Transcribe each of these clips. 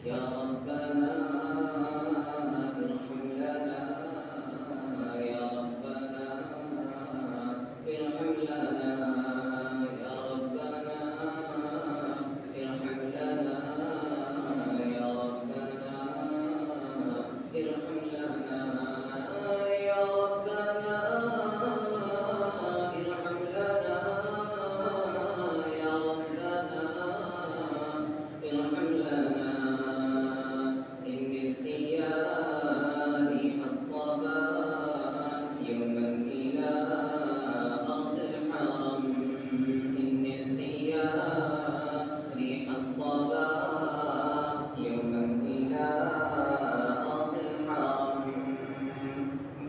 يا ربنا ارحم لنا، يا ربنا ارحم لنا، يا ربنا ارحم لنا، يا ربنا ارحم لنا، يا ربنا ارحم لنا، يا ربنا ارحم لنا. إن القيام الصبا يوما إلى أرض الحرم، إن القيام ريح الصبا يوما إلى أرض الحرم.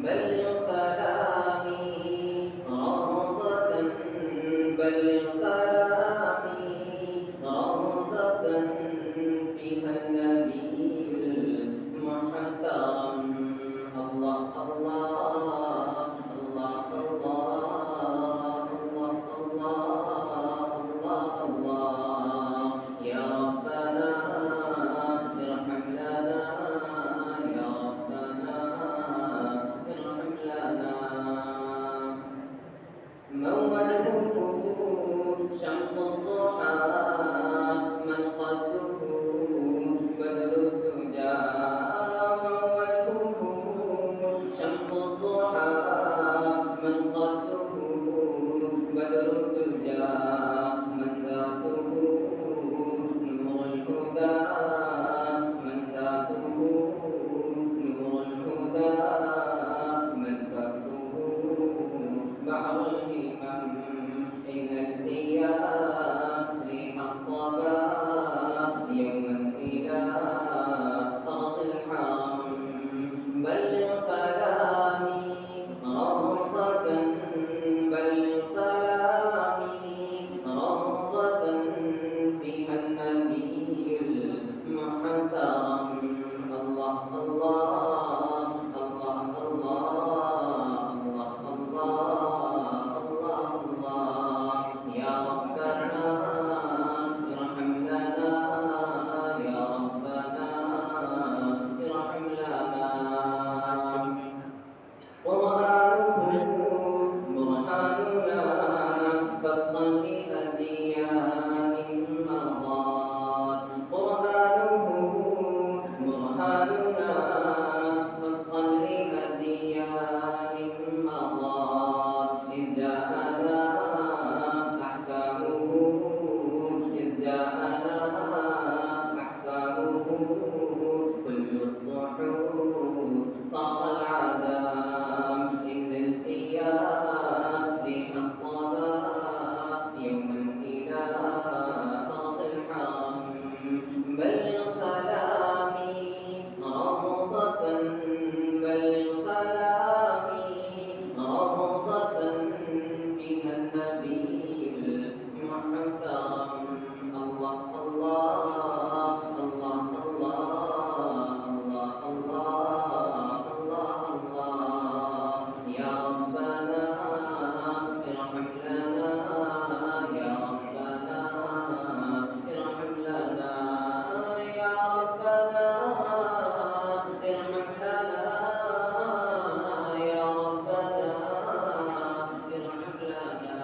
بلغ سلامي روضة، بلغ سلامي روضة فيها النبي المحترم. الله الله الله الله الله الله الله الله. يا ربنا ارحم لنا، يا ربنا ارحم لنا. موله شمس الضحى، من خده بدر الدجى. موله شمس الضحى، من خده بدر الدجى. من ذاته نور الهدى، من ذاته نور الهدى. من كفه بحر الهمم. إن الثياب ريح الصبا يوما إلى أرض الحرم. بلغ سلامي روضة، بلغ سلامي روضة فيها النبي المحترم. الله الله الله الله الله الله الله. يا ربنا ارحم لنا، يا ربنا ارحم لنا. قرآنه برهاننا فاسقا لأديان مضات. قرآنه برهاننا فاسقا لأديان مضات. إذ جاءنا أحكامه، إذ جاءنا أحكامه كل الصحوح صار العذاب. إن القيام ريح الصبا يوما إلى أرض الحرم. بلغ سلامي روضة، بلغ سلامي روضة فيها النبي المحترم. الله الله الله الله الله الله الله الله. يا ربنا ارحم لنا، يا ربنا ارحم لنا، يا ربنا ارحم لنا، يا ربنا ارحم لنا.